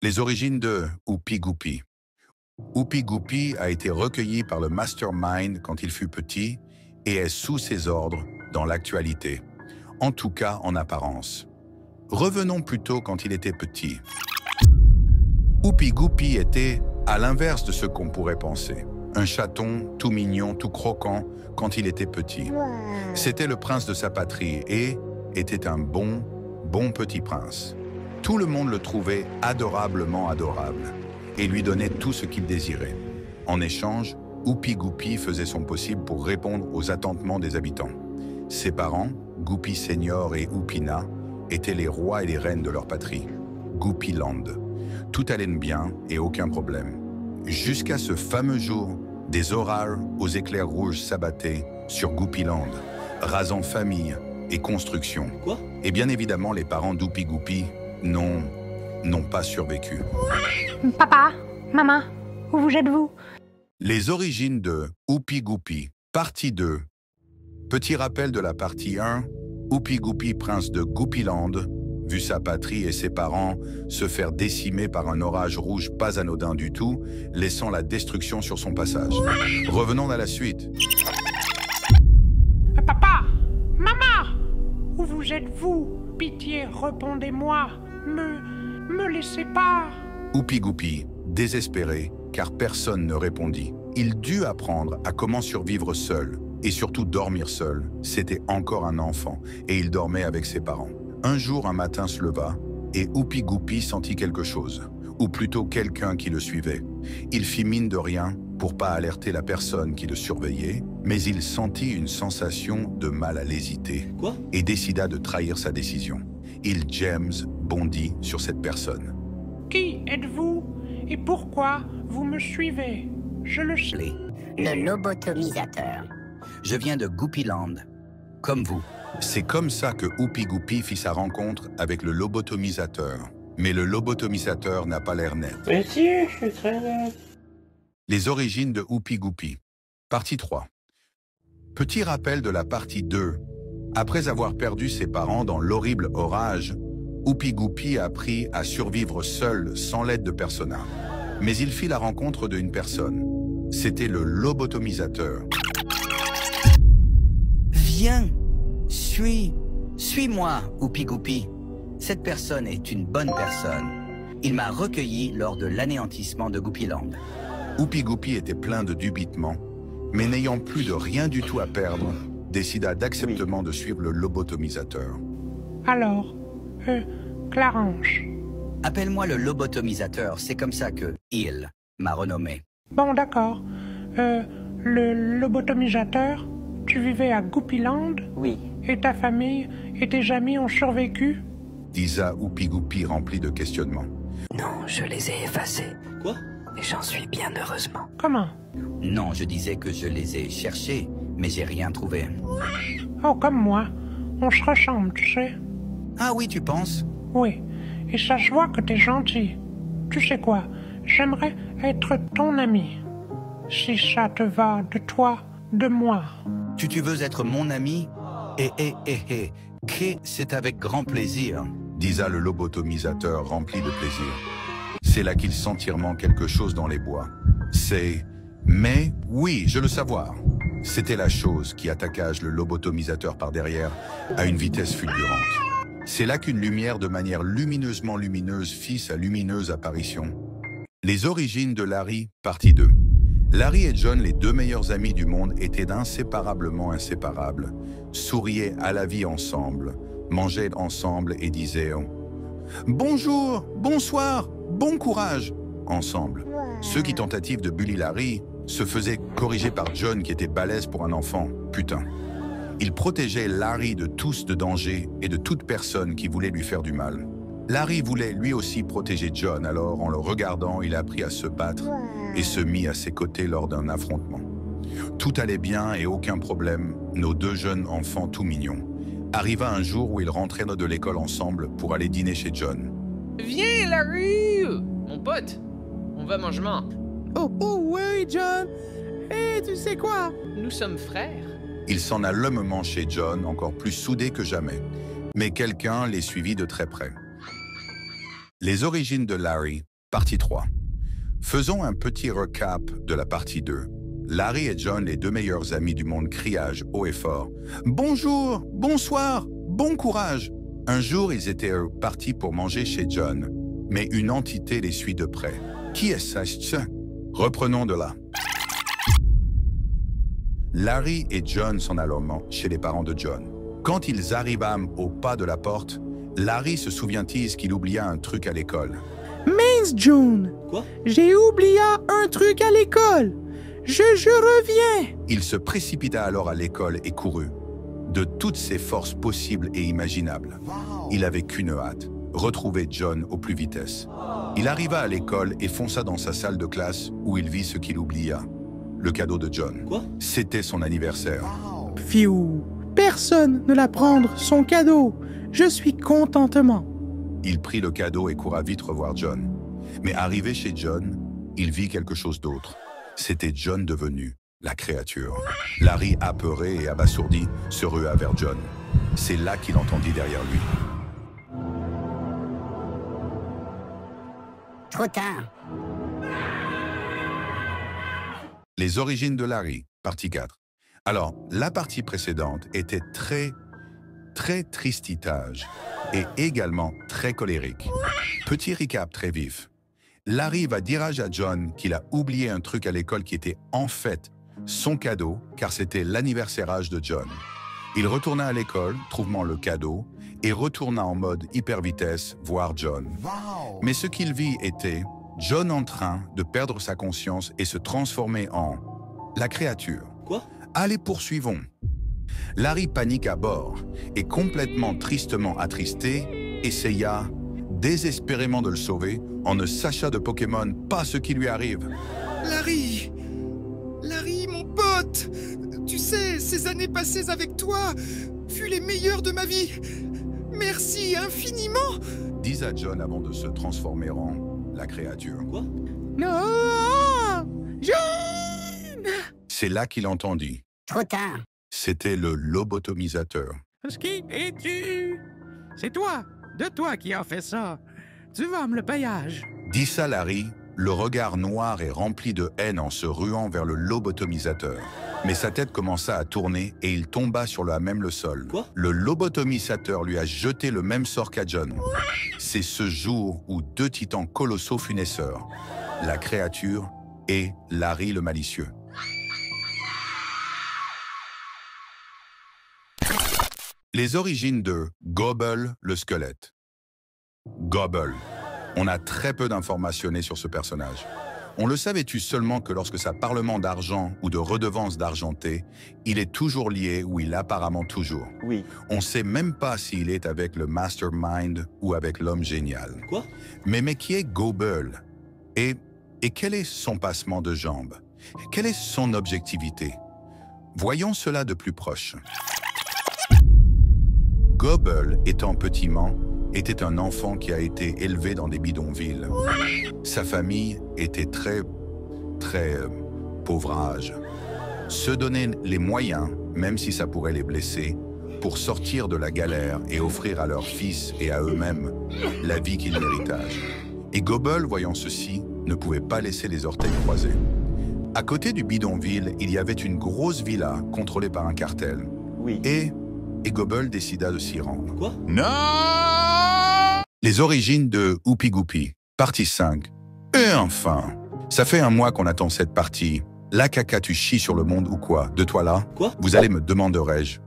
Les origines de Oupi Goupi. Oupi Goupi a été recueilli par le Mastermind quand il fut petit et est sous ses ordres dans l'actualité, en tout cas en apparence. Revenons plutôt quand il était petit. Oupi Goupi était à l'inverse de ce qu'on pourrait penser. Un chaton tout mignon, tout croquant quand il était petit. C'était le prince de sa patrie et était un bon petit prince. Tout le monde le trouvait adorablement adorable et lui donnait tout ce qu'il désirait. En échange, Oupi Goupi faisait son possible pour répondre aux attentements des habitants. Ses parents, Goupi Senior et Oupina, étaient les rois et les reines de leur patrie, Goupiland. Tout allait bien et aucun problème. Jusqu'à ce fameux jour, des orages aux éclairs rouges s'abattaient sur Goupiland, rasant famille et construction. Quoi? Et bien évidemment, les parents d'Oupi Goupi n'ont pas survécu. Papa, maman, où vous êtes-vous? Les origines de Oupi Goupi, partie 2. Petit rappel de la partie 1, Oupi Goupi, prince de Goupiland, vu sa patrie et ses parents se faire décimer par un orage rouge pas anodin du tout, laissant la destruction sur son passage. Revenons à la suite. Papa, maman, où vous êtes-vous? Pitié, répondez-moi. Me laissez pas. Oupi Goupi, désespéré, car personne ne répondit. Il dut apprendre à comment survivre seul, et surtout dormir seul. C'était encore un enfant, et il dormait avec ses parents. Un jour, un matin se leva, et Oupi Goupi sentit quelque chose, ou plutôt quelqu'un qui le suivait. Il fit mine de rien pour pas alerter la personne qui le surveillait, mais il sentit une sensation de mal à l'hésiter, Quoi? et décida de trahir sa décision. James bondit sur cette personne. Qui êtes-vous? Et pourquoi vous me suivez? Je le sais. Le lobotomisateur. Je viens de Goupiland, comme vous. C'est comme ça que Oupi Goupi fit sa rencontre avec le lobotomisateur. Mais le lobotomisateur n'a pas l'air net. Mais si, je suis très net. Les origines de Oupi Goupi. Partie 3. Petit rappel de la partie 2. Après avoir perdu ses parents dans l'horrible orage, Oupi Goupi a appris à survivre seul, sans l'aide de persona. Mais il fit la rencontre d'une personne. C'était le lobotomisateur. Viens, suis-moi, Oupi Goupi. Cette personne est une bonne personne. Il m'a recueilli lors de l'anéantissement de Goupiland. Oupi Goupi était plein de dubitement, mais n'ayant plus de rien du tout à perdre, décida d'acceptement de suivre le lobotomisateur. Alors, Clarence. Appelle-moi le lobotomisateur, c'est comme ça que il m'a renommé. Bon, d'accord. Le lobotomisateur, tu vivais à Goupiland? Oui. Et ta famille et tes amis ont survécu? Disa Oupi Goupi rempli de questionnements. Non, je les ai effacés. Quoi? Et j'en suis bien heureusement. Comment? Non, je disais que je les ai cherchés, mais j'ai rien trouvé. Oh, comme moi. On se ressemble, tu sais. Ah oui, tu penses? Oui. Et ça se voit que t'es gentil. Tu sais quoi? J'aimerais être ton ami. Si ça te va de toi, de moi. Tu veux être mon ami? C'est avec grand plaisir. Disa le lobotomisateur rempli de plaisir. C'est là qu'il sent quelque chose dans les bois. Mais oui, je le savoir. C'était la chose qui attaquage le lobotomisateur par derrière à une vitesse fulgurante. C'est là qu'une lumière de manière lumineusement lumineuse fit sa lumineuse apparition. Les origines de Larry, partie 2. Larry et John, les deux meilleurs amis du monde, étaient inséparablement inséparables, souriaient à la vie ensemble, mangeaient ensemble et disaient « Bonjour, bonsoir, bon courage !» ensemble. Ceux qui tentative de bully Larry se faisaient corriger par John qui était balèze pour un enfant, putain. Il protégeait Larry de tous de danger et de toute personne qui voulait lui faire du mal. Larry voulait lui aussi protéger John, alors en le regardant, il apprit à se battre et se mit à ses côtés lors d'un affrontement. Tout allait bien et aucun problème, nos deux jeunes enfants tout mignons. Arriva un jour où ils rentraient de l'école ensemble pour aller dîner chez John. Viens, Larry! Mon pote, on va manger main. Oh ouais, John! Hé, tu sais quoi? Nous sommes frères. Ils s'en allèrent lumement chez John, encore plus soudés que jamais. Mais quelqu'un les suivit de très près. Les origines de Larry, Partie 3. Faisons un petit recap de la partie 2. Larry et John, les deux meilleurs amis du monde, criage haut et fort. Bonjour, bonsoir, bon courage. Un jour, ils étaient partis pour manger chez John, mais une entité les suit de près. Qui est-ce? Reprenons de là. Larry et John sont alors chez les parents de John. Quand ils arrivent au pas de la porte, Larry se souvient-il qu'il oublia un truc à l'école. Mince, John. Quoi? J'ai oublié un truc à l'école. Je reviens. Il se précipita alors à l'école et courut. De toutes ses forces possibles et imaginables. Il avait qu'une hâte, retrouver John au plus vitesse. Il arriva à l'école et fonça dans sa salle de classe où il vit ce qu'il oublia. Le cadeau de John. Quoi? C'était son anniversaire. Fiou, personne ne l'a prendre son cadeau. Je suis contentement. Il prit le cadeau et courut vite revoir John. Mais arrivé chez John, il vit quelque chose d'autre. C'était John devenu la créature. Larry, apeuré et abasourdi, se rua vers John. C'est là qu'il entendit derrière lui. Trop tard. Les origines de Larry, partie 4. Alors, la partie précédente était très tristitage et également très colérique. Petit recap très vif. Larry va dire à John qu'il a oublié un truc à l'école qui était en fait son cadeau, car c'était l'anniversaire de John. Il retourna à l'école, trouvant le cadeau, et retourna en mode hyper vitesse voir John. Mais ce qu'il vit était John en train de perdre sa conscience et se transformer en la créature. Quoi? Allez, poursuivons. Larry panique à bord et complètement tristement attristé, essaya désespérément de le sauver en ne sachant de Pokémon pas ce qui lui arrive. Larry, mon pote, tu sais, ces années passées avec toi furent les meilleures de ma vie. Merci infiniment. Dis à John avant de se transformer en la créature. Quoi? Non, John. C'est là qu'il entendit. Trop tard. C'était le lobotomisateur. Qui es-tu? C'est toi, de toi qui as fait ça. Tu vas me le payage. Dit ça Larry, le regard noir et rempli de haine en se ruant vers le lobotomisateur. Mais sa tête commença à tourner et il tomba sur le sol. Quoi? Le lobotomisateur lui a jeté le même sort qu'à John. C'est ce jour où deux titans colossaux furent naisseurs, la créature et Larry le malicieux. Les origines de Gobble le squelette. Gobble. On a très peu d'informations sur ce personnage. On le savait-tu seulement que lorsque ça parlement d'argent ou de redevance d'argenté, il est toujours lié ou il apparemment toujours. Oui. On sait même pas s'il est avec le mastermind ou avec l'homme génial. Quoi? Mais qui est Gobble? Et quel est son passement de jambes? Quelle est son objectivité? Voyons cela de plus proche. Gobble, étant petiment, était un enfant qui a été élevé dans des bidonvilles. Sa famille était très pauvrage. Se donner les moyens, même si ça pourrait les blesser, pour sortir de la galère et offrir à leurs fils et à eux-mêmes la vie qu'ils méritage. Et Gobble, voyant ceci, ne pouvait pas laisser les orteils croisés. À côté du bidonville, il y avait une grosse villa contrôlée par un cartel. Oui. Et Gobble décida de s'y rendre. Quoi? Non! Les origines de Oupi Goupi, partie 5. Et enfin, ça fait un mois qu'on attend cette partie. La caca, tu chies sur le monde ou quoi? De toi là? Quoi? Vous allez me demanderai-je.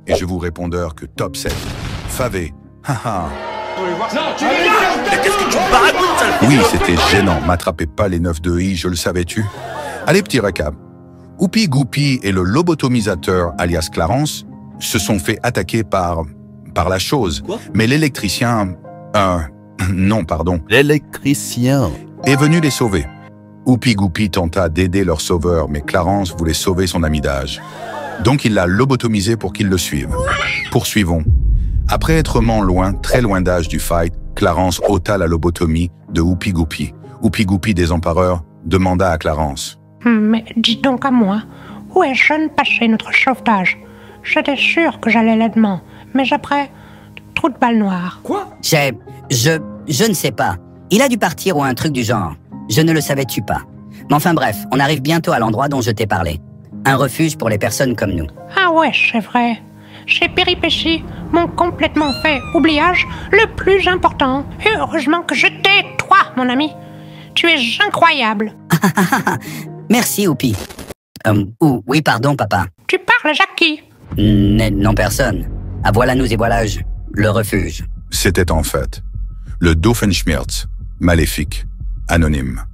Et je vous répondeur que top 7. Favé. Haha. Oui, c'était gênant. M'attrapez pas les 9 de I, je le savais-tu? Allez, petit récap. Oupi Goupi et le lobotomisateur, alias Clarence, se sont fait attaquer par la chose. Quoi? Mais l'électricien... non, pardon. L'électricien Est venu les sauver. Oupi Goupi tenta d'aider leur sauveur, mais Clarence voulait sauver son ami d'âge. Donc il l'a lobotomisé pour qu'il le suive. Poursuivons. Après être loin, très loin d'âge du fight, Clarence ôta la lobotomie de Oupi Goupi. Oupi Goupi, désempareur, demanda à Clarence. Mais dis donc à moi, où est Jeune passé notre sauvetage? J'étais sûr que j'allais là-dedans, mais après, trou de balle noire. Quoi? Je ne sais pas. Il a dû partir ou un truc du genre. Je ne le savais-tu pas. Mais enfin bref, on arrive bientôt à l'endroit dont je t'ai parlé. Un refuge pour les personnes comme nous. Ah ouais, c'est vrai. Ces péripéties m'ont complètement fait oubliage le plus important. Et heureusement que je t'ai, toi, mon ami. Tu es incroyable. Merci, Oupi. Oui, pardon, papa. Tu parles à qui? Non, personne. Ah, voilà nous et voilà le refuge. C'était en fait le Doofenshmirtz, maléfique, anonyme.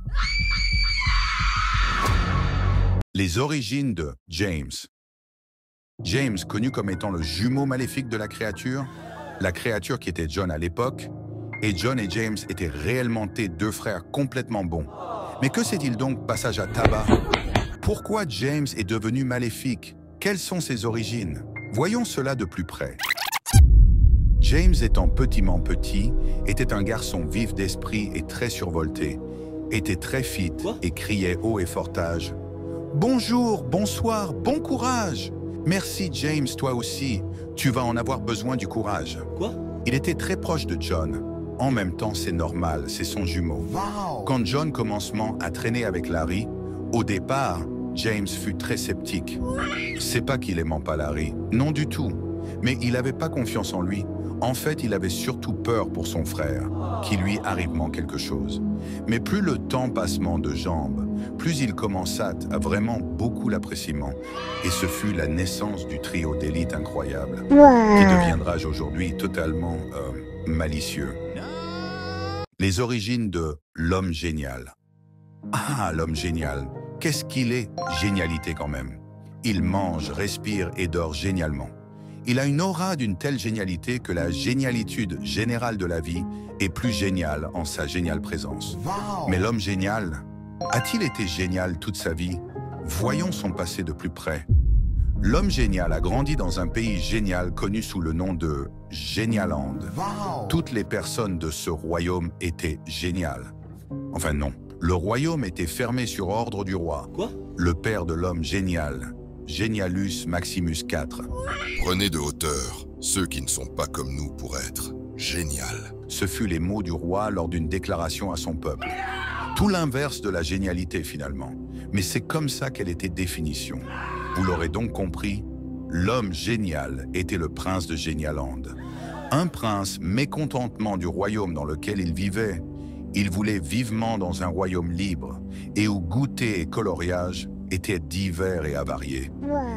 Les origines de James. James, connu comme étant le jumeau maléfique de la créature qui était John à l'époque, et John et James étaient réellement deux frères complètement bons. Mais que s'est-il donc passage à tabac? Pourquoi James est devenu maléfique? Quelles sont ses origines? Voyons cela de plus près. James étant petit, était un garçon vif d'esprit et très survolté, était très fit et criait haut et fortage. Bonjour, bonsoir, bon courage! Merci James, toi aussi. Tu vas en avoir besoin du courage. Quoi? Il était très proche de John. En même temps, c'est normal, c'est son jumeau. Wow. Quand John commencement à traîner avec Larry, au départ, James fut très sceptique. C'est pas qu'il aimait pas Larry, non du tout. Mais il n'avait pas confiance en lui. En fait, il avait surtout peur pour son frère, qu'il lui arrivement quelque chose. Mais plus le temps passement de jambes, plus il commença à vraiment beaucoup l'apprécier. Et ce fut la naissance du trio d'élite incroyable, qui deviendra aujourd'hui totalement malicieux. Les origines de l'homme génial. Ah, l'homme génial, qu'est-ce qu'il est? Génialité quand même. Il mange, respire et dort génialement. Il a une aura d'une telle génialité que la génialitude générale de la vie est plus géniale en sa géniale présence. Wow. Mais l'homme génial, a-t-il été génial toute sa vie? Voyons son passé de plus près. L'homme génial a grandi dans un pays génial connu sous le nom de Génialand. Wow. Toutes les personnes de ce royaume étaient géniales. Enfin non, le royaume était fermé sur ordre du roi. Quoi? Le père de l'homme génial, Genialus Maximus IV. Prenez de hauteur ceux qui ne sont pas comme nous pour être génial. Ce fut les mots du roi lors d'une déclaration à son peuple. Tout l'inverse de la génialité finalement. Mais c'est comme ça qu'elle était définition. Vous l'aurez donc compris, l'homme génial était le prince de Génialand. Un prince mécontentement du royaume dans lequel il vivait. Il voulait vivement dans un royaume libre et où goûter et coloriage étaient divers et avariés.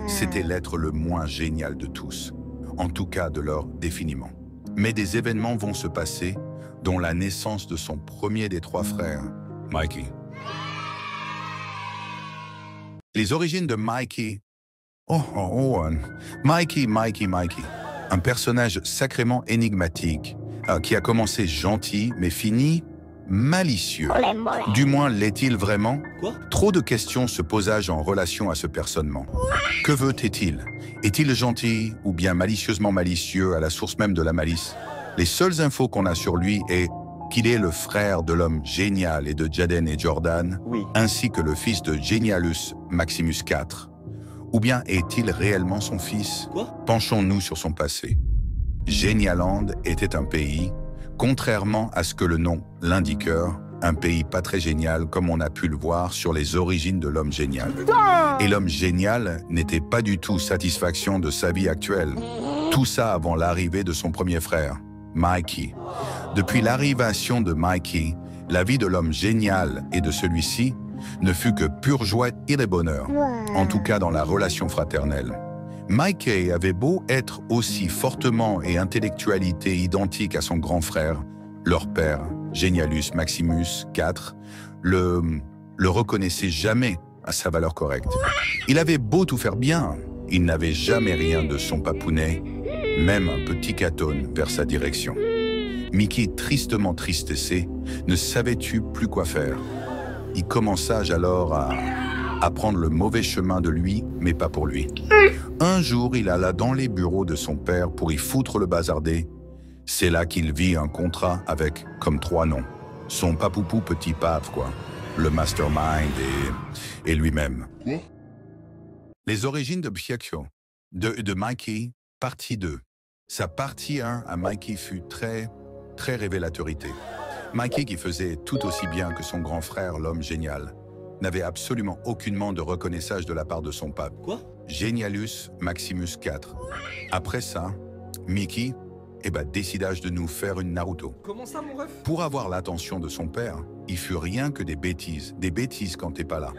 C'était l'être le moins génial de tous, en tout cas de leur définiment. Mais des événements vont se passer, dont la naissance de son premier des trois frères, Mikey. Les origines de Mikey. Mikey. Un personnage sacrément énigmatique, qui a commencé gentil, mais fini malicieux. Du moins, l'est-il vraiment? Quoi? Trop de questions se posagent en relation à ce personnement. Que veut-il? Est-il gentil ou bien malicieusement malicieux à la source même de la malice? Les seules infos qu'on a sur lui est qu'il est le frère de l'homme génial et de Jaden et Jordan, ainsi que le fils de Genialus Maximus IV. Ou bien est-il réellement son fils? Penchons-nous sur son passé. Génialand était un pays, contrairement à ce que le nom l'indiqueur, un pays pas très génial comme on a pu le voir sur les origines de l'homme génial. Et l'homme génial n'était pas du tout satisfaction de sa vie actuelle. Tout ça avant l'arrivée de son premier frère, Mikey. Depuis l'arrivation de Mikey, la vie de l'homme génial et de celui-ci ne fut que pure joie et de bonheur, en tout cas dans la relation fraternelle. Mikey avait beau être aussi fortement et intellectualité identique à son grand frère, leur père, Genialus Maximus IV, le reconnaissait jamais à sa valeur correcte. Il avait beau tout faire bien, il n'avait jamais rien de son papounet, même un petit catone vers sa direction. Mickey, tristement tristessé, ne savait-tu plus quoi faire. Il commença alors à prendre le mauvais chemin de lui, mais pas pour lui. Un jour, il alla dans les bureaux de son père pour y foutre le bazardé. C'est là qu'il vit un contrat avec, comme 3 noms, son papoupou petit pape, quoi, le mastermind et lui-même. Les origines de Piakio, de Mikey, partie 2. Sa partie 1 à Mikey fut très révélatorité. Mikey, qui faisait tout aussi bien que son grand frère, l'homme génial, n'avait absolument aucunement de reconnaissance de la part de son pape. Quoi? Genialus Maximus IV. Après ça, Mickey décida de nous faire une Naruto. Comment ça, mon ref? Pour avoir l'attention de son père, il fut rien que des bêtises quand t'es pas là.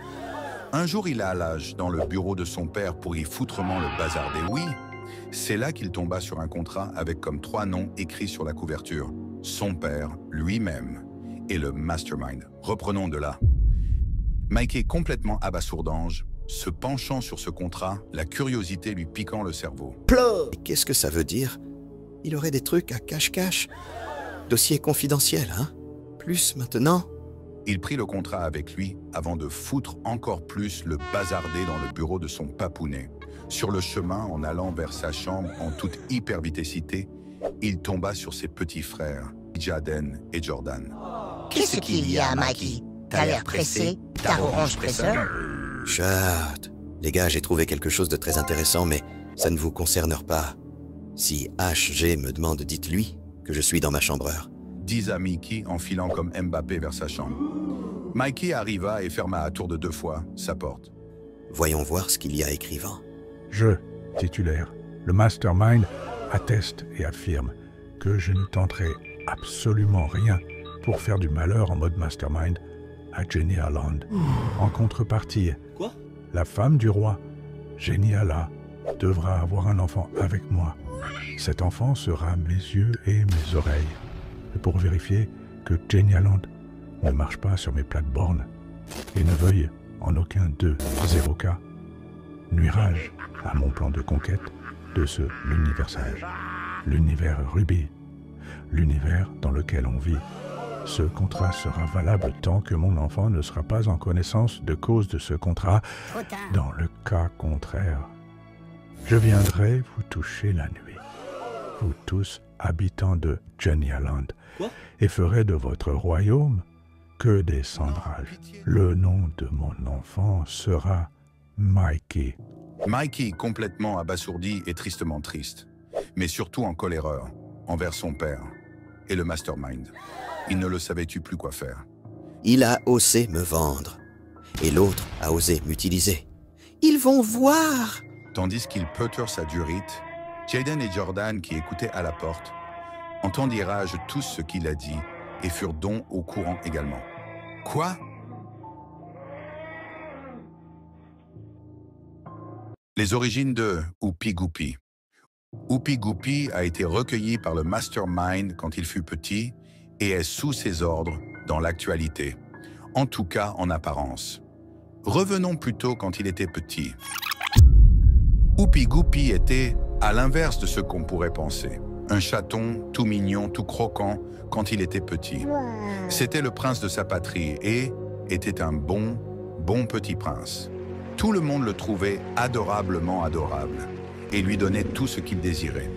Un jour, il allage dans le bureau de son père pour y foutrement le bazarder. Oui, c'est là qu'il tomba sur un contrat avec comme 3 noms écrits sur la couverture. Son père, lui-même, et le Mastermind. Reprenons de là. Mikey, complètement abasourdange, se penchant sur ce contrat, la curiosité lui piquant le cerveau. Qu'est-ce que ça veut dire? Il aurait des trucs à cache-cache. Dossier confidentiel, hein? Plus maintenant? Il prit le contrat avec lui avant de foutre encore plus le bazarder dans le bureau de son papounet. Sur le chemin, en allant vers sa chambre en toute hypervitessité, il tomba sur ses petits frères, Jaden et Jordan. Qu'est-ce qu'il y a, Mikey? T'as l'air pressé? T'as orange presseur? Chut. Les gars, j'ai trouvé quelque chose de très intéressant, mais ça ne vous concerne pas. Si HG me demande, dites-lui que je suis dans ma chambreur. Disa Mickey en filant comme Mbappé vers sa chambre. Mikey arriva et ferma à tour de 2 fois sa porte. Voyons voir ce qu'il y a écrivant. Je, titulaire, le Mastermind, atteste et affirme que je ne tenterai absolument rien pour faire du malheur en mode Mastermind à Jenny Holland. En contrepartie, Quoi? La femme du roi, Jenny Hala, devra avoir un enfant avec moi. Cet enfant sera mes yeux et mes oreilles. Et pour vérifier que Jenny Holland ne marche pas sur mes plates-bornes et ne veuille en aucun 0 cas nuirage à mon plan de conquête de ce l'universage, l'univers Ruby, l'univers dans lequel on vit. Ce contrat sera valable tant que mon enfant ne sera pas en connaissance de cause de ce contrat. Dans le cas contraire, je viendrai vous toucher la nuit, vous tous habitants de Jenny Holland, et ferai de votre royaume que des cendраges. Le nom de mon enfant sera Mikey. Mikey, complètement abasourdi et tristement triste, mais surtout en coléreur envers son père et le Mastermind. Il ne le savait-tu plus quoi faire. Il a osé me vendre, et l'autre a osé m'utiliser. Ils vont voir! Tandis qu'il peutre sa durite, Jaden et Jordan, qui écoutaient à la porte, entendirent tout ce qu'il a dit et furent donc au courant également. Quoi? Les origines de Oupi Goupy. Oupi Goupy a été recueilli par le Mastermind quand il fut petit et est sous ses ordres dans l'actualité, en tout cas en apparence. Revenons plutôt quand il était petit. Oupi Goupy était à l'inverse de ce qu'on pourrait penser. Un chaton tout mignon, tout croquant quand il était petit. C'était le prince de sa patrie et était un bon petit prince. Tout le monde le trouvait adorablement adorable et lui donnait tout ce qu'il désirait.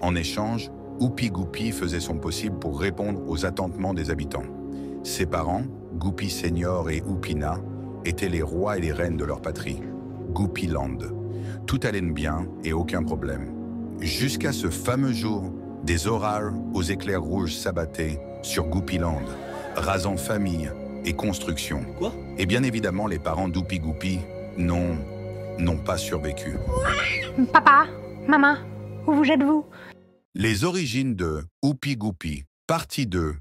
En échange, Oupi Goupy faisait son possible pour répondre aux attentements des habitants. Ses parents, Goupy Senior et Oupina, étaient les rois et les reines de leur patrie, Goupyland. Tout allait bien et aucun problème. Jusqu'à ce fameux jour, des orages aux éclairs rouges s'abattaient sur Goupyland, rasant famille et construction. Quoi? Et bien évidemment, les parents d'Oupi Goupy n'ont pas survécu. Papa, maman, où vous êtes-vous? Les origines de Oupi Goupy, partie 2.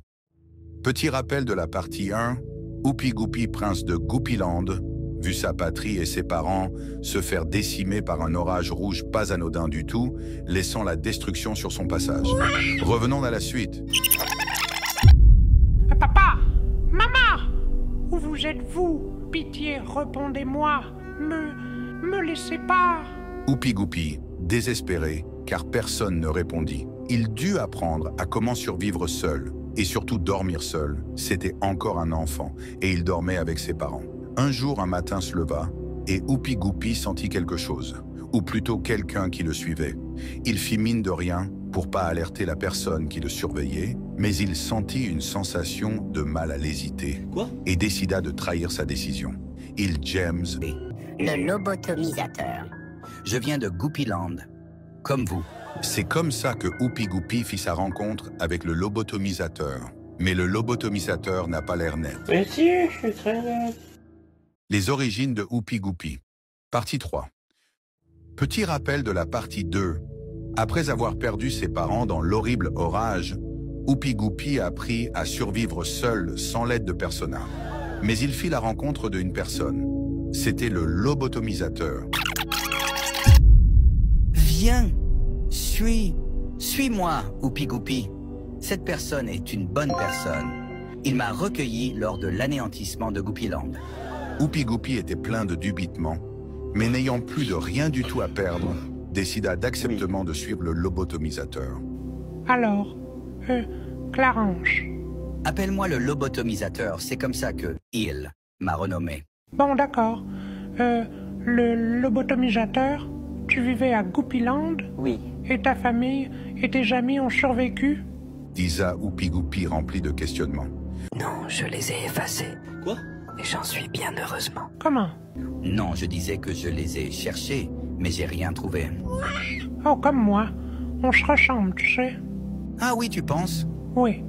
Petit rappel de la partie 1, Oupi Goupy, prince de Goupyland, vu sa patrie et ses parents se faire décimer par un orage rouge pas anodin du tout, laissant la destruction sur son passage. Revenons à la suite. Papa, maman, où vous êtes-vous? Pitié, répondez-moi. Me laissez pas. Oupi Goupy, désespéré, car personne ne répondit. Il dut apprendre à comment survivre seul, et surtout dormir seul. C'était encore un enfant, et il dormait avec ses parents. Un jour, un matin se leva, et Oupi Goupy sentit quelque chose, ou plutôt quelqu'un qui le suivait. Il fit mine de rien pour pas alerter la personne qui le surveillait, mais il sentit une sensation de mal à l'hésiter, et décida de trahir sa décision. Il James... Le lobotomisateur. Je viens de Goupyland, comme vous. C'est comme ça que Oupi Goupy fit sa rencontre avec le lobotomisateur. Mais le lobotomisateur n'a pas l'air net. Mais si, je suis très net. Les origines de Oupi Goupi. Partie 3. Petit rappel de la partie 2. Après avoir perdu ses parents dans l'horrible orage, Oupi Goupi a appris à survivre seul, sans l'aide de Persona. Mais il fit la rencontre d'une personne. C'était le lobotomisateur. Viens, suis-moi, Oupi Goupi. Cette personne est une bonne personne. Il m'a recueilli lors de l'anéantissement de Goupiland. Oupi Goupi était plein de dubitement, mais n'ayant plus de rien du tout à perdre, décida d'acceptement de suivre le lobotomisateur. Alors, Clarange. Appelle-moi le lobotomisateur, c'est comme ça que il m'a renommé. Bon, d'accord. Le lobotomisateur, tu vivais à Goupiland? Oui. Et ta famille et tes amis ont survécu? Disa Oupi Goupi rempli de questionnements. Non, je les ai effacés. Quoi? Et j'en suis bien heureusement. Comment? Non, je disais que je les ai cherchés, mais j'ai rien trouvé. Oh, comme moi. On se ressemble, tu sais. Ah oui, tu penses? Oui.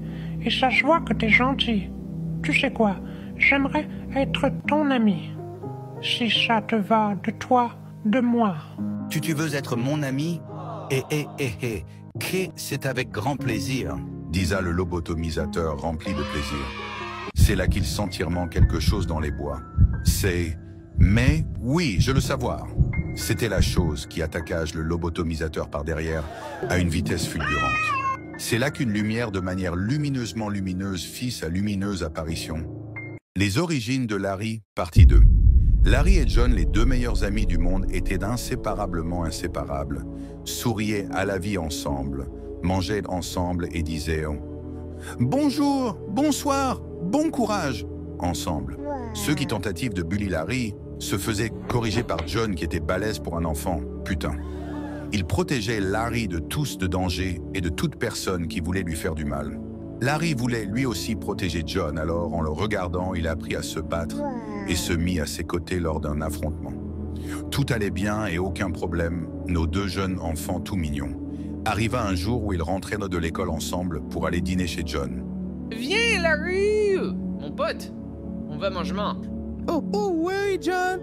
Et ça se voit que t'es gentil. Tu sais quoi? J'aimerais être ton ami. Si ça te va de toi, de moi. Tu veux être mon ami? C'est avec grand plaisir. Disa le lobotomisateur rempli de plaisir. C'est là qu'il sent quelque chose dans les bois. Mais oui, je le savoir. C'était la chose qui attaqua le lobotomisateur par derrière à une vitesse fulgurante. C'est là qu'une lumière de manière lumineusement lumineuse fit sa lumineuse apparition. Les origines de Larry, partie 2. Larry et John, les deux meilleurs amis du monde, étaient inséparablement inséparables, souriaient à la vie ensemble, mangeaient ensemble et disaient « Bonjour, bonsoir, bon courage !» ensemble. Ceux qui tentatives de bully Larry se faisaient corriger par John qui était balèze pour un enfant, putain. Il protégeait Larry de tous de danger et de toute personne qui voulait lui faire du mal. Larry voulait lui aussi protéger John, alors en le regardant, il apprit à se battre et se mit à ses côtés lors d'un affrontement. Tout allait bien et aucun problème, nos deux jeunes enfants tout mignons. Arriva un jour où ils rentraient de l'école ensemble pour aller dîner chez John. Viens, Larry! Mon pote, on va manger main. Oh ouais, John!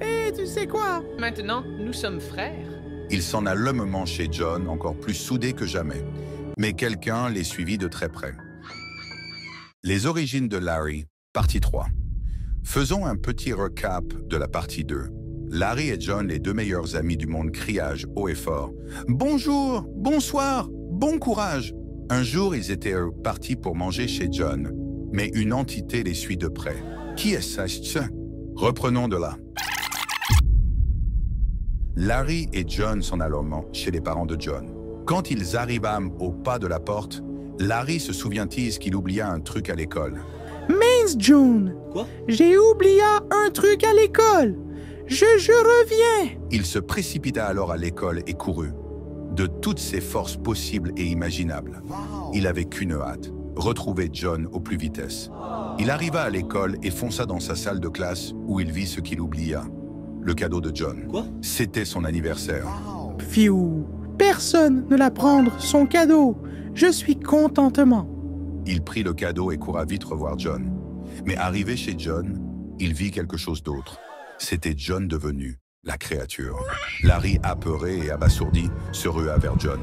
Et tu sais quoi? Maintenant, nous sommes frères. Ils s'en allèrent lomement chez John, encore plus soudés que jamais. Mais quelqu'un les suivit de très près. Les origines de Larry, partie 3. Faisons un petit recap de la partie 2. Larry et John, les deux meilleurs amis du monde, criage haut et fort. « Bonjour, bonsoir, bon courage !» Un jour, ils étaient partis pour manger chez John, mais une entité les suit de près. Qui est ça? Reprenons de là. Larry et John s'en allèrent chez les parents de John. Quand ils arrivâment au pas de la porte, Larry se souvient-il qu'il oublia un truc à l'école. « Mince, John! Quoi? J'ai oublié un truc à l'école! Je reviens! » Il se précipita alors à l'école et courut. De toutes ses forces possibles et imaginables. Il avait qu'une hâte, retrouver John au plus vitesse. Il arriva à l'école et fonça dans sa salle de classe où il vit ce qu'il oublia. Le cadeau de John. Quoi? C'était son anniversaire. Fiou! Personne ne l'a prendre son cadeau! Je suis contentement! Il prit le cadeau et courut vite revoir John. Mais arrivé chez John, il vit quelque chose d'autre. C'était John devenu la créature. Larry, apeuré et abasourdi, se rua vers John.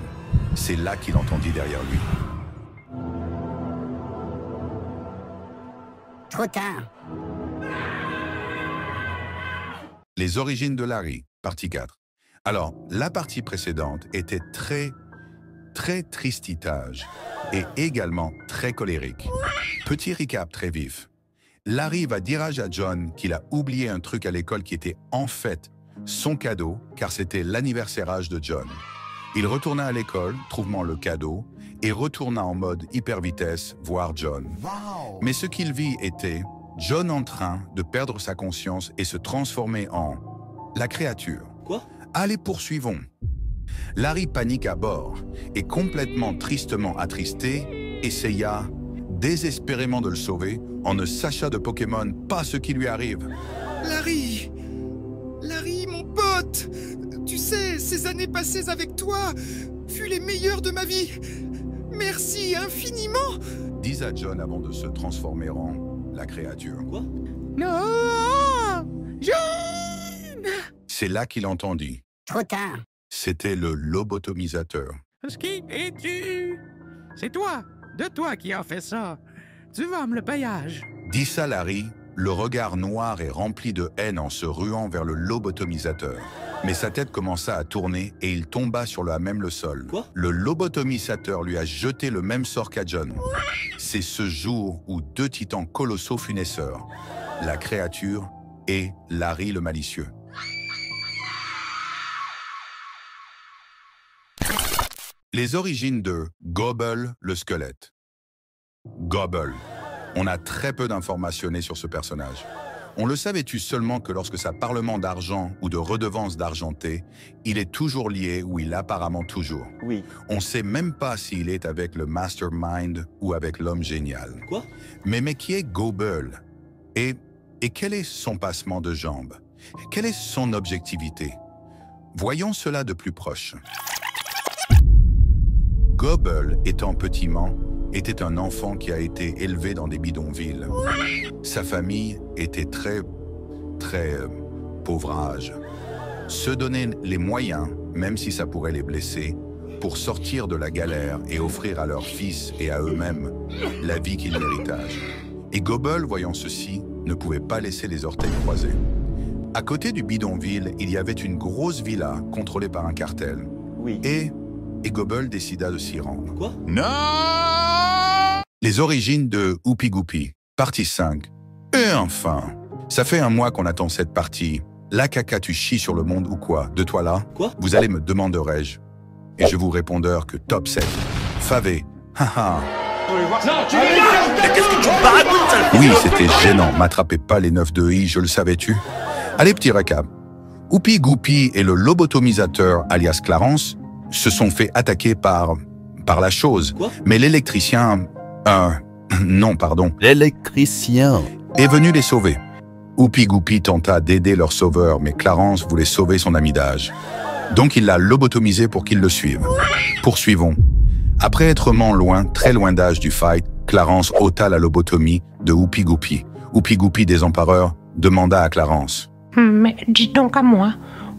C'est là qu'il entendit derrière lui. Trop tard. Les origines de Larry, partie 4. Alors, la partie précédente était très tristitage et également très colérique. Petit recap très vif. Larry va dire à John qu'il a oublié un truc à l'école qui était en fait son cadeau, car c'était l'anniversaire de John. Il retourna à l'école, trouvant le cadeau, et retourna en mode hyper vitesse voir John. Mais ce qu'il vit était John en train de perdre sa conscience et se transformer en la créature. Quoi? Allez, poursuivons. Larry panique à bord et complètement tristement attristé, essaya désespérément de le sauver en ne sachant de Pokémon pas ce qui lui arrive. Larry, mon pote! Tu sais, ces années passées avec toi furent les meilleures de ma vie. Merci infiniment. Dis à John avant de se transformer en la créature. Quoi? Non, John! C'est là qu'il entendit. Trop tard. C'était le lobotomisateur. Qui es-tu? C'est toi, de toi qui as fait ça. Tu vas me le payage. Dit ça Larry, le regard noir et rempli de haine en se ruant vers le lobotomisateur. Mais sa tête commença à tourner et il tomba sur le sol. Quoi? Le lobotomisateur lui a jeté le même sort qu'à John. C'est ce jour où deux titans colossaux fut naisseurs, la créature et Larry le malicieux. Les origines de Gobble le squelette. Gobble. On a très peu d'informations sur ce personnage. On le savait-tu seulement que lorsque ça parlement d'argent ou de redevance d'argenté, il est toujours lié ou il apparemment toujours. Oui. On sait même pas s'il est avec le mastermind ou avec l'homme génial. Quoi? Mais qui est Gobble? Et quel est son passement de jambes? Quelle est son objectivité? Voyons cela de plus proche. Gobble, étant petiment, était un enfant qui a été élevé dans des bidonvilles. Sa famille était très pauvrage. Se donner les moyens, même si ça pourrait les blesser, pour sortir de la galère et offrir à leurs fils et à eux-mêmes la vie qu'ils méritent. Et Gobble, voyant ceci, ne pouvait pas laisser les orteils croisés. À côté du bidonville, il y avait une grosse villa contrôlée par un cartel. Oui. Et Gobble décida de s'y rendre. Quoi? Non! Les origines de Oupi Goupi, partie 5. Et enfin, ça fait un mois qu'on attend cette partie. La caca, tu chies sur le monde ou quoi? De toi là? Quoi? Vous allez me demanderai-je. Et je vous répondeur que top 7. Favé. Haha. Oui, c'était gênant. M'attrapez pas les 9 de I, je le savais-tu? Allez, petit récap. Oupi Goupi et le lobotomisateur, alias Clarence, se sont fait attaquer par la chose. Quoi? Mais l'électricien... non, pardon. L'électricien est venu les sauver. Oupi Goupi tenta d'aider leur sauveur, mais Clarence voulait sauver son ami d'âge. Donc il l'a lobotomisé pour qu'il le suive. Poursuivons. Après être loin, très loin d'âge du fight, Clarence ôta la lobotomie de Oupi Goupi. Oupi Goupi, désempareur, demanda à Clarence. Mais dis donc à moi,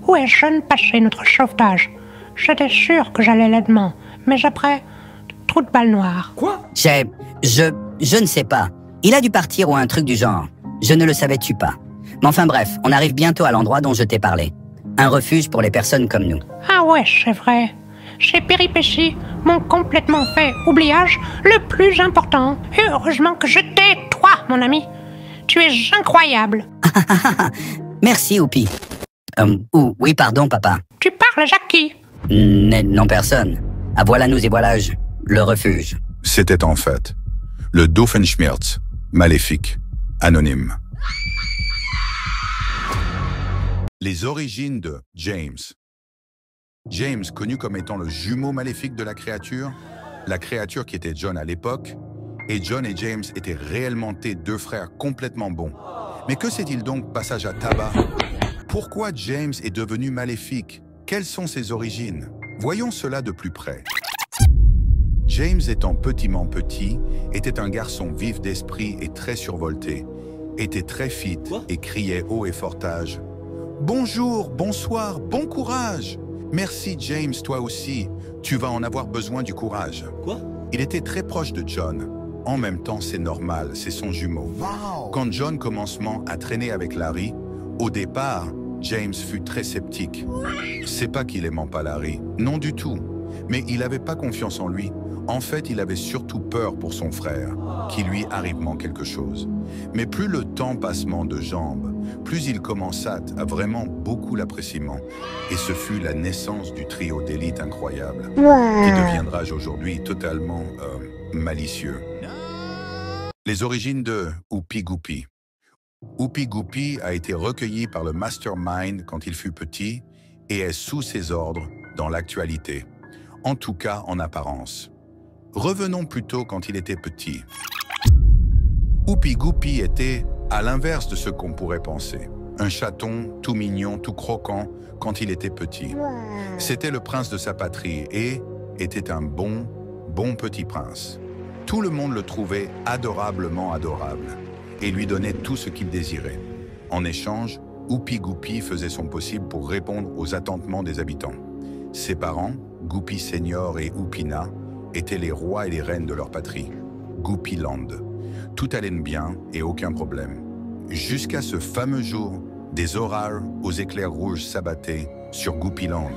où est John passé notre sauvetage? J'étais sûr que j'allais l'aidement, mais après, trou de balle noire. Quoi? Je ne sais pas. Il a dû partir ou un truc du genre. Je ne le savais-tu pas. Mais enfin bref, on arrive bientôt à l'endroit dont je t'ai parlé. Un refuge pour les personnes comme nous. Ah ouais, c'est vrai. Ces péripéties m'ont complètement fait oubliage le plus important. Et heureusement que je t'ai, toi, mon ami. Tu es incroyable. Merci, Oupi. Oui, pardon, papa. Tu parles à qui? Non, personne. Ah, voilà nous et voilà le refuge. C'était en fait le Doofenshmirtz, maléfique, anonyme. Les origines de James. James, connu comme étant le jumeau maléfique de la créature qui était John à l'époque, et John et James étaient réellement deux frères complètement bons. Mais que c'est-il donc, passage à tabac? Pourquoi James est devenu maléfique? Quelles sont ses origines? Voyons cela de plus près. James, étant petit, était un garçon vif d'esprit et très survolté, était très fit et criait haut et fortage. « Bonjour, bonsoir, bon courage! Merci James, toi aussi, tu vas en avoir besoin du courage. » Quoi? Il était très proche de John. En même temps, c'est normal, c'est son jumeau. Wow. Quand John commencement à traîner avec Larry, au départ, James fut très sceptique. C'est pas qu'il aimait pas Larry, non du tout. Mais il n'avait pas confiance en lui. En fait, il avait surtout peur pour son frère, qu'il lui arrivement quelque chose. Mais plus le temps passement de jambes, plus il commença à vraiment beaucoup l'appréciement. Et ce fut la naissance du trio d'élite incroyable, qui deviendra aujourd'hui totalement malicieux. Les origines de Oupi Goupi. Oupi Goupi a été recueilli par le Mastermind quand il fut petit et est sous ses ordres dans l'actualité, en tout cas en apparence. Revenons plutôt quand il était petit. Oupi Goupi était à l'inverse de ce qu'on pourrait penser. Un chaton tout mignon, tout croquant quand il était petit. C'était le prince de sa patrie et était un bon petit prince. Tout le monde le trouvait adorablement adorable et lui donnait tout ce qu'il désirait. En échange, Oupi Goupi faisait son possible pour répondre aux attentements des habitants. Ses parents, Goupi Senior et Oupina, étaient les rois et les reines de leur patrie, Goupiland. Tout allait bien et aucun problème. Jusqu'à ce fameux jour, des orages aux éclairs rouges s'abattaient sur Goupiland,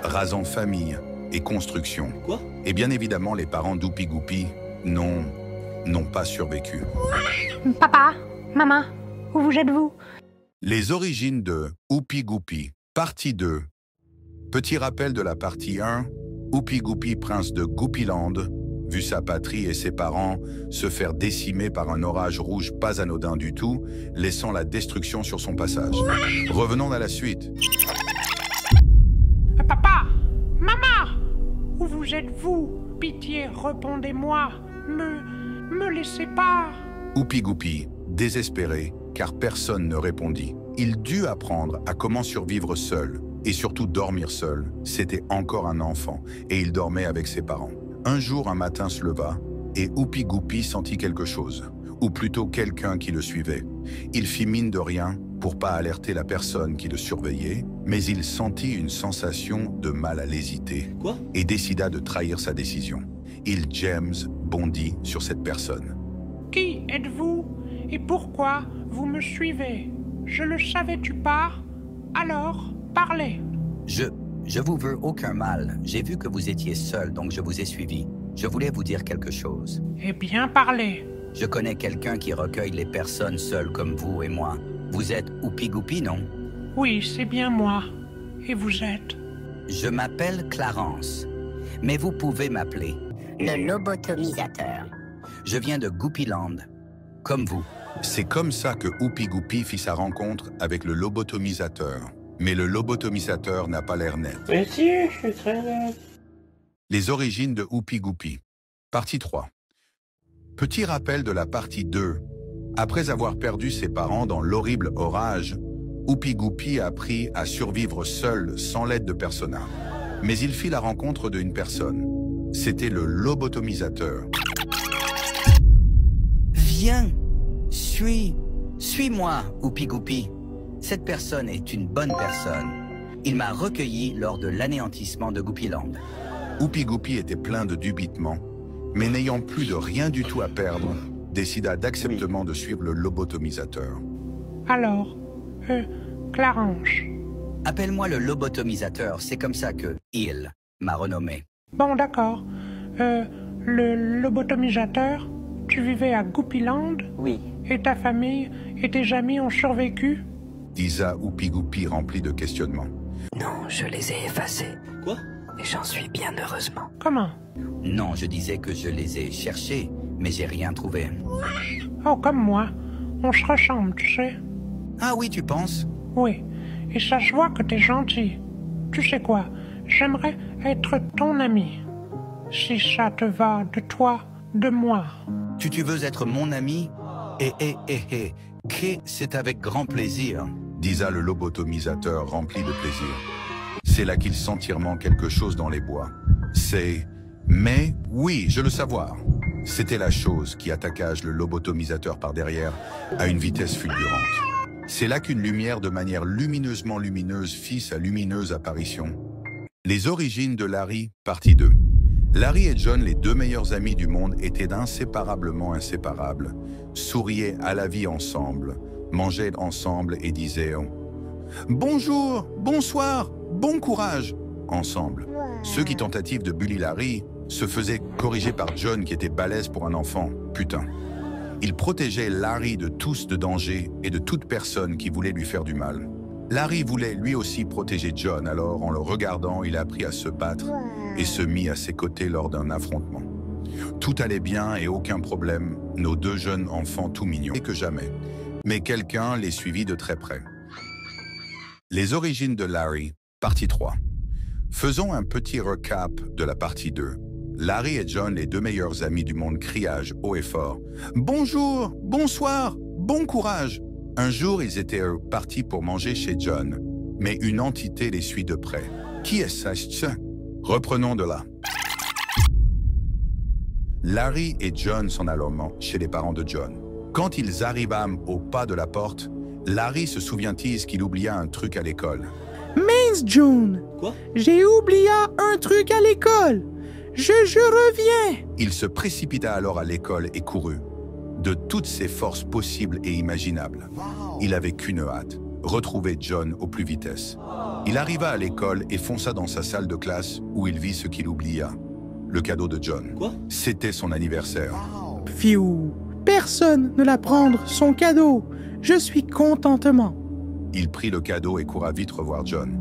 rasant famille et construction. Quoi? Et bien évidemment, les parents d'Oupi Goupi n'ont pas survécu. Papa, maman, où vous êtes-vous? Les origines de Oupi Goupi, partie 2. Petit rappel de la partie 1, Oupi Goupi, prince de Goupiland, vu sa patrie et ses parents se faire décimer par un orage rouge pas anodin du tout, laissant la destruction sur son passage. Revenons à la suite. Papa, maman, où vous êtes-vous? Pitié, répondez-moi. Me laissez pas. Oupi Goupi, désespéré, car personne ne répondit. Il dut apprendre à comment survivre seul, et surtout dormir seul. C'était encore un enfant, et il dormait avec ses parents. Un jour, un matin se leva, et Oupi Goupi sentit quelque chose, ou plutôt quelqu'un qui le suivait. Il fit mine de rien pour pas alerter la personne qui le surveillait, mais il sentit une sensation de mal à l'hésiter, et décida de trahir sa décision. James bondit sur cette personne. Qui êtes-vous? Et pourquoi vous me suivez? Je le savais-tu pas? Alors, parlez. Je vous veux aucun mal. J'ai vu que vous étiez seul, donc je vous ai suivi. Je voulais vous dire quelque chose. Eh bien, parlez. Je connais quelqu'un qui recueille les personnes seules comme vous et moi. Vous êtes Oupi Goupi, non? Oui, c'est bien moi. Et vous êtes? Je m'appelle Clarence. Mais vous pouvez m'appeler le lobotomisateur. Je viens de Goupiland, comme vous. C'est comme ça que Oupi Goupi fit sa rencontre avec le lobotomisateur. Mais le lobotomisateur n'a pas l'air net. Mais si, je suis très net. Les origines de Oupi Goupi. Partie 3. Petit rappel de la partie 2. Après avoir perdu ses parents dans l'horrible orage, Oupi Goupi a appris à survivre seul, sans l'aide de personne. Mais il fit la rencontre d'une personne. C'était le lobotomisateur. Viens, suis-moi, Oupi Goupi. Cette personne est une bonne personne. Il m'a recueilli lors de l'anéantissement de Goupiland. Oupi Goupi était plein de dubitement, mais n'ayant plus de rien du tout à perdre, décida d'acceptement de suivre le lobotomisateur. Alors, Clarence. Appelle-moi le lobotomisateur, c'est comme ça que il m'a renommé. Bon, d'accord. Le lobotomisateur, tu vivais à Goupiland? Oui. Et ta famille et tes amis ont survécu? Disa Oupi Goupi rempli de questionnements. Non, je les ai effacés. Quoi? Et j'en suis bien heureusement. Comment? Non, je disais que je les ai cherchés, mais j'ai rien trouvé. Oh, comme moi. On se ressemble, tu sais. Ah oui, tu penses? Oui. Et ça se voit que t'es gentil. Tu sais quoi? J'aimerais être ton ami. Si ça te va de toi, de moi. Tu veux être mon ami? C'est avec grand plaisir. Disa le lobotomisateur rempli de plaisir. C'est là qu'ils sentirent quelque chose dans les bois. Mais oui, je le savoir. C'était la chose qui attaqua le lobotomisateur par derrière à une vitesse fulgurante. C'est là qu'une lumière de manière lumineusement lumineuse fit sa lumineuse apparition. Les origines de Larry, partie 2. Larry et John, les deux meilleurs amis du monde, étaient inséparablement inséparables, souriaient à la vie ensemble, mangeaient ensemble et disaient « Bonjour, bonsoir, bon courage !» ensemble. Ceux qui tentatives de bully Larry se faisaient corriger par John qui était balèze pour un enfant, putain. Il protégeait Larry de tous de danger et de toute personne qui voulait lui faire du mal. Larry voulait lui aussi protéger John, alors en le regardant, il apprit à se battre et se mit à ses côtés lors d'un affrontement. Tout allait bien et aucun problème, nos deux jeunes enfants tout mignons que jamais. Mais quelqu'un les suivit de très près. Les origines de Larry, partie 3. Faisons un petit recap de la partie 2. Larry et John, les deux meilleurs amis du monde, criage haut et fort. « Bonjour, bonsoir, bon courage !» Un jour, ils étaient partis pour manger chez John, mais une entité les suit de près. Qui est ça? Reprenons de là. Larry et John s'en allèrent chez les parents de John. Quand ils arrivèrent au pas de la porte, Larry se souvient-il qu'il oublia un truc à l'école. Mince, John. Quoi? J'ai oublié un truc à l'école. Je reviens. Il se précipita alors à l'école et courut. De toutes ses forces possibles et imaginables. Il avait qu'une hâte, retrouver John au plus vitesse. Il arriva à l'école et fonça dans sa salle de classe où il vit ce qu'il oublia. Le cadeau de John. Quoi? C'était son anniversaire. Fiou, personne ne l'a prendre son cadeau. Je suis contentement. Il prit le cadeau et courut vite revoir John.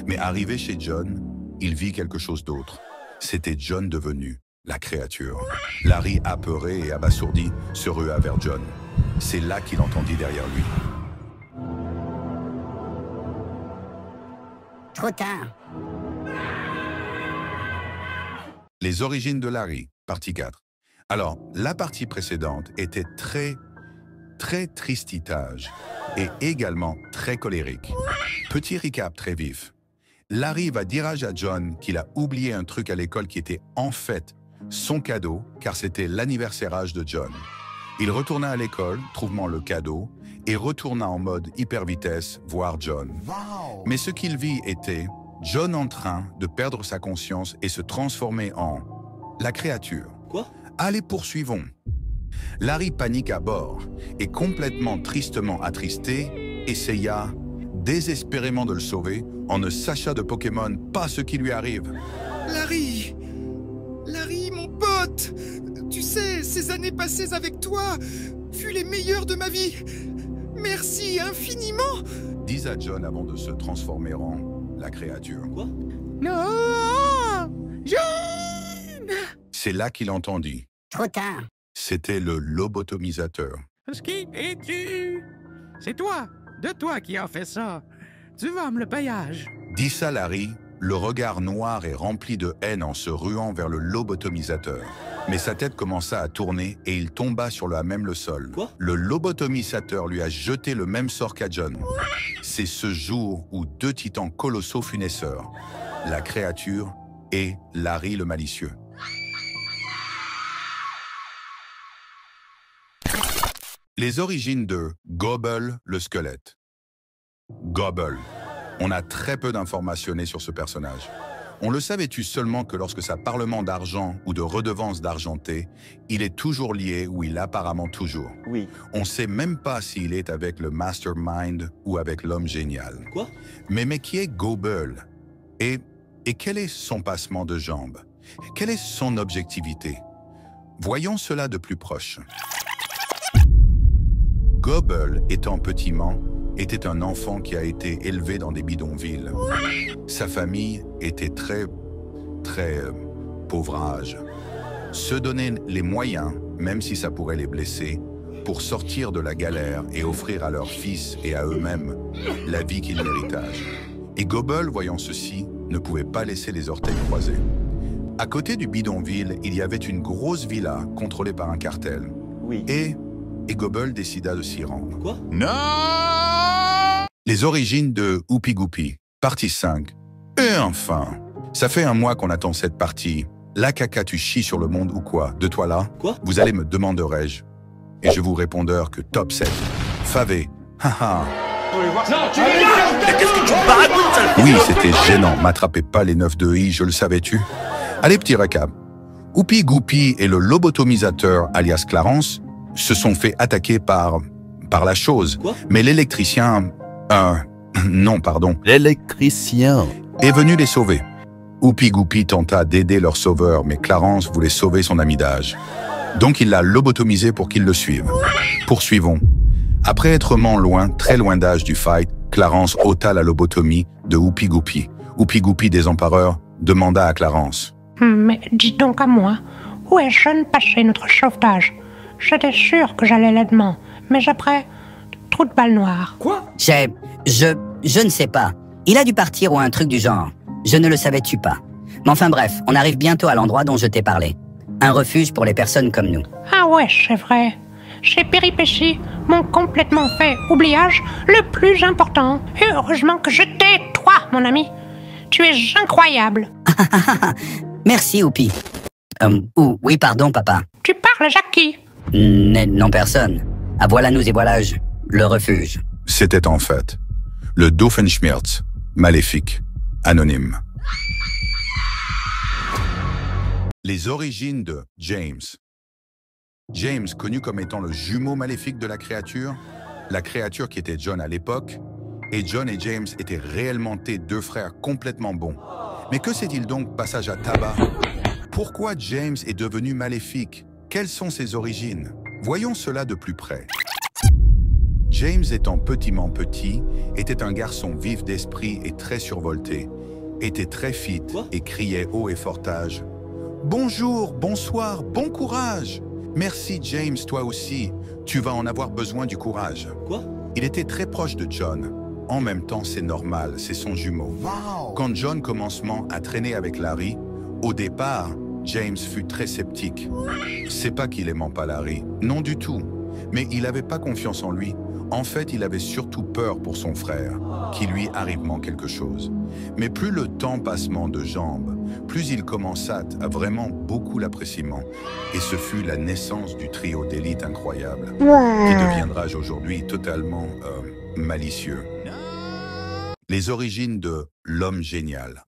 Mais arrivé chez John, il vit quelque chose d'autre. C'était John devenu la créature. Larry, apeuré et abasourdi, se rua vers John. C'est là qu'il entendit derrière lui. Trop tard. Les origines de Larry, partie 4. Alors, la partie précédente était très tristitage et également très colérique. Petit recap très vif. Larry va dire à John qu'il a oublié un truc à l'école qui était en fait son cadeau, car c'était l'anniversaire de John. Il retourna à l'école, trouvant le cadeau, et retourna en mode hyper vitesse voir John. Mais ce qu'il vit était John en train de perdre sa conscience et se transformer en la créature. Quoi? Allez, poursuivons. Larry panique à bord et complètement tristement attristé, essaya désespérément de le sauver en ne sachant de Pokémon pas ce qui lui arrive. Larry, mon pote, tu sais, ces années passées avec toi furent les meilleures de ma vie. Merci infiniment. Dis à John avant de se transformer en la créature. Quoi? Non, John! C'est là qu'il entendit. Trop tard. C'était le lobotomisateur. Qui es-tu? C'est toi, de toi qui as fait ça. Tu vas me le payage. Dit ça Larry, le regard noir et rempli de haine en se ruant vers le lobotomisateur. Mais sa tête commença à tourner et il tomba sur le sol. Quoi? Le lobotomisateur lui a jeté le même sort qu'à John. C'est ce jour où deux titans colossaux fut naisseurs, la créature et Larry le malicieux. Les origines de Gobble le squelette. Gobble. On a très peu d'informations sur ce personnage. On le savait-tu seulement que lorsque ça parlement d'argent ou de redevance d'argenté, il est toujours lié ou il apparemment toujours. Oui. On sait même pas s'il est avec le Mastermind ou avec l'homme génial. Quoi? Mais qui est Gobble? Et quel est son passement de jambes? Quelle est son objectivité? Voyons cela de plus proche. Gobble, étant petiment, était un enfant qui a été élevé dans des bidonvilles. Sa famille était très pauvrage. Se donner les moyens, même si ça pourrait les blesser, pour sortir de la galère et offrir à leurs fils et à eux-mêmes la vie qu'ils méritent. Et Gobble, voyant ceci, ne pouvait pas laisser les orteils croisés. À côté du bidonville, il y avait une grosse villa contrôlée par un cartel. Oui. Et Gobble décida de s'y rendre. Quoi? Non! Les origines de Oupi Goupi, partie 5. Et enfin, ça fait un mois qu'on attend cette partie. La caca, tu chies sur le monde ou quoi? De toi là? Quoi? Vous allez me demanderai-je. Et je vous répondrai que top 7. Favé. Haha. Qu'est-ce que tu baragouines, sale? Oui, c'était gênant. M'attrapez pas les 9 de I, je le savais-tu? Allez, petit récap. Oupi Goupi et le lobotomisateur, alias Clarence, se sont fait attaquer par la chose. Quoi? Mais l'électricien... non, pardon. L'électricien Est venu les sauver. Oupi Goupi tenta d'aider leur sauveur, mais Clarence voulait sauver son ami d'âge. Donc il l'a lobotomisé pour qu'il le suive. Poursuivons. Après être loin, très loin d'âge du fight, Clarence ôta la lobotomie de Oupi Goupi. Oupi Goupi, désempareur, demanda à Clarence. Mais dis donc à moi, où est Jeune passé notre sauvetage? J'étais sûr que j'allais l'aidement, mais après, trou de balle noire. Quoi? Je ne sais pas. Il a dû partir ou un truc du genre. Je ne le savais-tu pas. Mais enfin bref, on arrive bientôt à l'endroit dont je t'ai parlé. Un refuge pour les personnes comme nous. Ah ouais, c'est vrai. Chez Péripéties m'ont complètement fait oubliage le plus important. Et heureusement que je t'ai, toi, mon ami. Tu es incroyable. Merci, Oupi. Oui, pardon, papa. Tu parles, Jackie. Non, personne. Ah, voilà nous et voilà le refuge. C'était en fait le Doofenshmirtz, maléfique, anonyme. Les origines de James. James, connu comme étant le jumeau maléfique de la créature qui était John à l'époque, et John et James étaient réellement deux frères complètement bons. Mais que s'est-il donc passage à tabac? Pourquoi James est devenu maléfique? Quelles sont ses origines? Voyons cela de plus près. James, étant petit, était un garçon vif d'esprit et très survolté, était très fit et criait haut et fortage. « Bonjour, bonsoir, bon courage! Merci James, toi aussi, tu vas en avoir besoin du courage. » Il était très proche de John. En même temps, c'est normal, c'est son jumeau. Quand John commencement à traîner avec Larry, au départ, James fut très sceptique. C'est pas qu'il aimait pas Larry, non du tout. Mais il n'avait pas confiance en lui. En fait, il avait surtout peur pour son frère, qu'il lui arrivement quelque chose. Mais plus le temps passement de jambes, plus il commença à vraiment beaucoup l'appréciement. Et ce fut la naissance du trio d'élite incroyable, qui deviendra aujourd'hui totalement malicieux. Les origines de l'homme génial.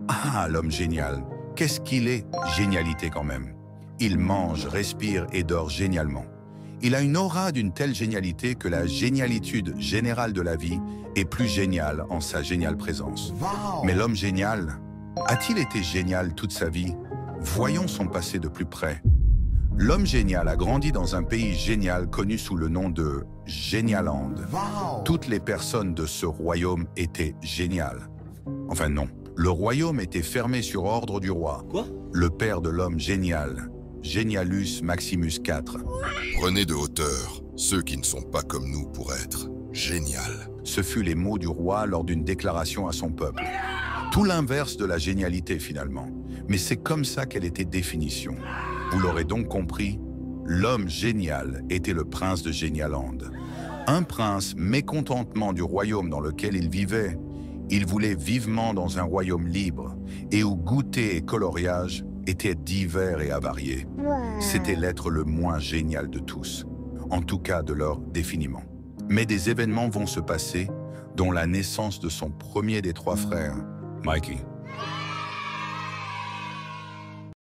Ah, l'homme génial, qu'est-ce qu'il est? Génialité quand même. Il mange, respire et dort génialement. Il a une aura d'une telle génialité que la génialitude générale de la vie est plus géniale en sa géniale présence. Mais l'homme génial, a-t-il été génial toute sa vie? Voyons son passé de plus près. L'homme génial a grandi dans un pays génial connu sous le nom de Genialand. Toutes les personnes de ce royaume étaient géniales. Enfin non, le royaume était fermé sur ordre du roi, le père de l'homme génial, Genialus Maximus IV. Prenez de hauteur ceux qui ne sont pas comme nous pour être génial. Ce fut les mots du roi lors d'une déclaration à son peuple. Tout l'inverse de la génialité finalement, mais c'est comme ça qu'elle était définition. Vous l'aurez donc compris, l'homme génial était le prince de Genialand. Un prince mécontentement du royaume dans lequel il vivait. Il voulait vivement dans un royaume libre et où goûter et coloriage étaient divers et avariés. C'était l'être le moins génial de tous, en tout cas de leur définiment. Mais des événements vont se passer, dont la naissance de son premier des trois frères, Mikey.